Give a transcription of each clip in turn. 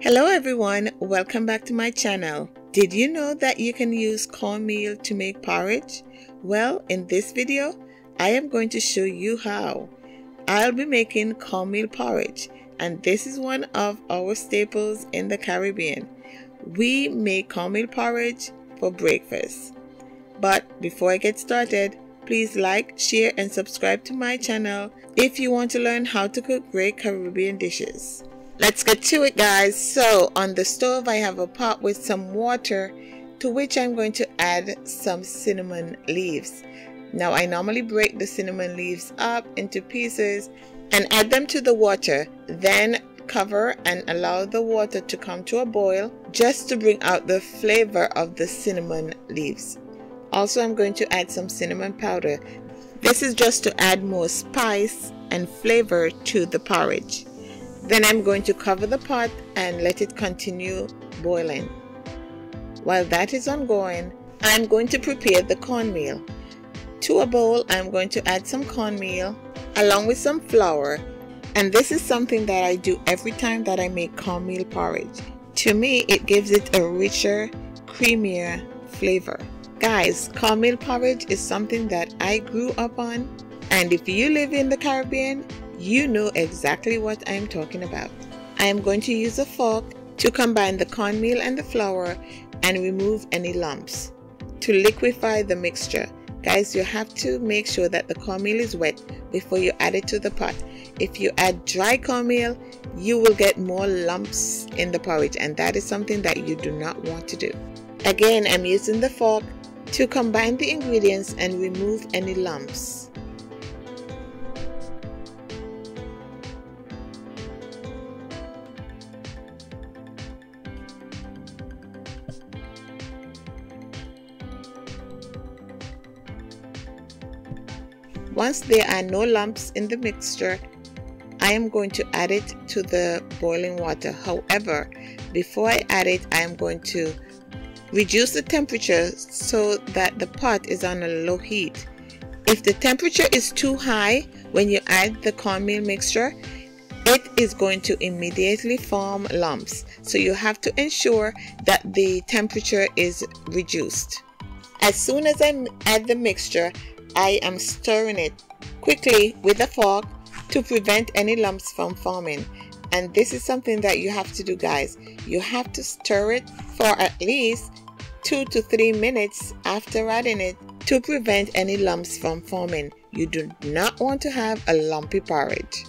Hello everyone, welcome back to my channel. Did you know that you can use cornmeal to make porridge? Well, in this video, I am going to show you how. I'll be making cornmeal porridge, and this is one of our staples in the Caribbean. We make cornmeal porridge for breakfast. But before I get started, please like, share and subscribe to my channel if you want to learn how to cook great Caribbean dishes. Let's get to it, guys. So on the stove I have a pot with some water, to which I'm going to add some cinnamon leaves. Now I normally break the cinnamon leaves up into pieces and add them to the water, then cover and allow the water to come to a boil just to bring out the flavor of the cinnamon leaves. Also, I'm going to add some cinnamon powder. This is just to add more spice and flavor to the porridge. Then I'm going to cover the pot and let it continue boiling. While that is ongoing, I'm going to prepare the cornmeal. To a bowl, I'm going to add some cornmeal along with some flour. And this is something that I do every time that I make cornmeal porridge. To me, it gives it a richer, creamier flavor. Guys, cornmeal porridge is something that I grew up on. And if you live in the Caribbean, you know exactly what I'm talking about. I am going to use a fork to combine the cornmeal and the flour and remove any lumps. To liquefy the mixture, guys, you have to make sure that the cornmeal is wet before you add it to the pot. If you add dry cornmeal, you will get more lumps in the porridge, and that is something that you do not want to do. Again, I'm using the fork to combine the ingredients and remove any lumps. Once there are no lumps in the mixture, I am going to add it to the boiling water. However, before I add it, I am going to reduce the temperature so that the pot is on a low heat. If the temperature is too high when you add the cornmeal mixture, it is going to immediately form lumps. So you have to ensure that the temperature is reduced. As soon as I add the mixture, I am stirring it quickly with a fork to prevent any lumps from forming. And this is something that you have to do, guys. You have to stir it for at least 2 to 3 minutes after adding it to prevent any lumps from forming. You do not want to have a lumpy porridge.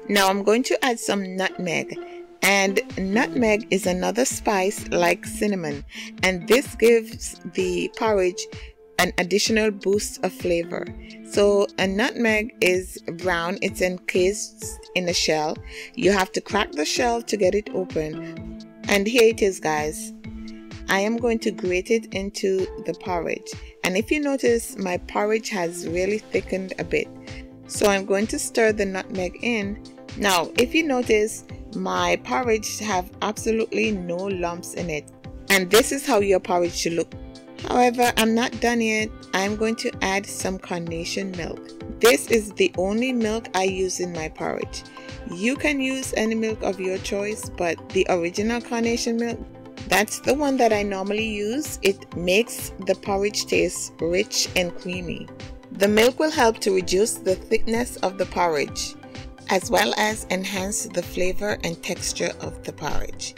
Now I'm going to add some nutmeg. And nutmeg is another spice like cinnamon, and this gives the porridge an additional boost of flavor. So a nutmeg is brown, it's encased in a shell. You have to crack the shell to get it open. And here it is, guys. I am going to grate it into the porridge. And if you notice, my porridge has really thickened a bit. So I'm going to stir the nutmeg in. Now, if you notice, my porridge have absolutely no lumps in it, and this is how your porridge should look. However, I'm not done yet. I'm going to add some carnation milk. This is the only milk I use in my porridge. You can use any milk of your choice, but the original carnation milk, that's the one that I normally use. It makes the porridge taste rich and creamy. The milk will help to reduce the thickness of the porridge, as well as enhance the flavor and texture of the porridge.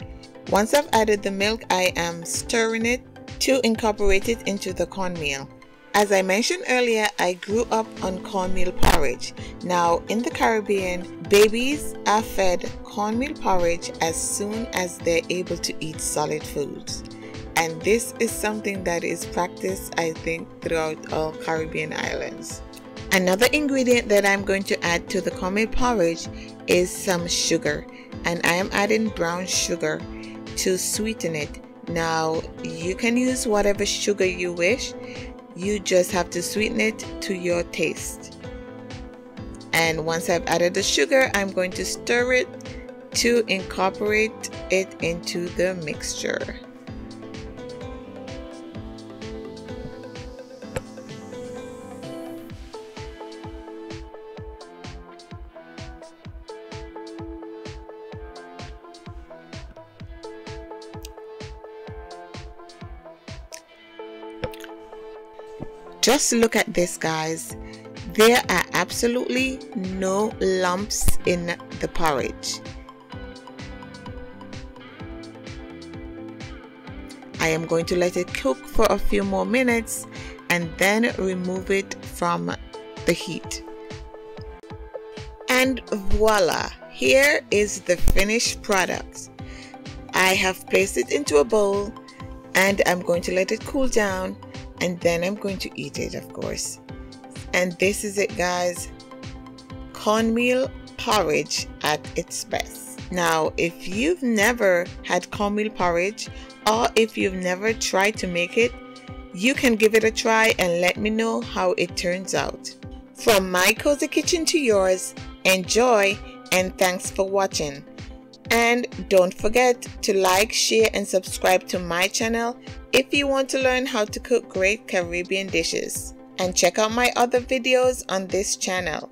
Once I've added the milk, I am stirring it to incorporate it into the cornmeal. As I mentioned earlier, I grew up on cornmeal porridge. Now in the Caribbean, babies are fed cornmeal porridge as soon as they're able to eat solid foods. And this is something that is practiced, I think, throughout all Caribbean islands. Another ingredient that I'm going to add to the cornmeal porridge is some sugar, and I am adding brown sugar to sweeten it. Now you can use whatever sugar you wish, you just have to sweeten it to your taste. And once I've added the sugar, I'm going to stir it to incorporate it into the mixture. Just look at this, guys. There are absolutely no lumps in the porridge. I am going to let it cook for a few more minutes and then remove it from the heat. And voila, here is the finished product. I have placed it into a bowl and I'm going to let it cool down, and then I'm going to eat it, of course. And this is it, guys. Cornmeal porridge at its best. Now, if you've never had cornmeal porridge, or if you've never tried to make it, you can give it a try and let me know how it turns out. From my cozy kitchen to yours, enjoy and thanks for watching. And don't forget to like, share and subscribe to my channel if you want to learn how to cook great Caribbean dishes. And check out my other videos on this channel.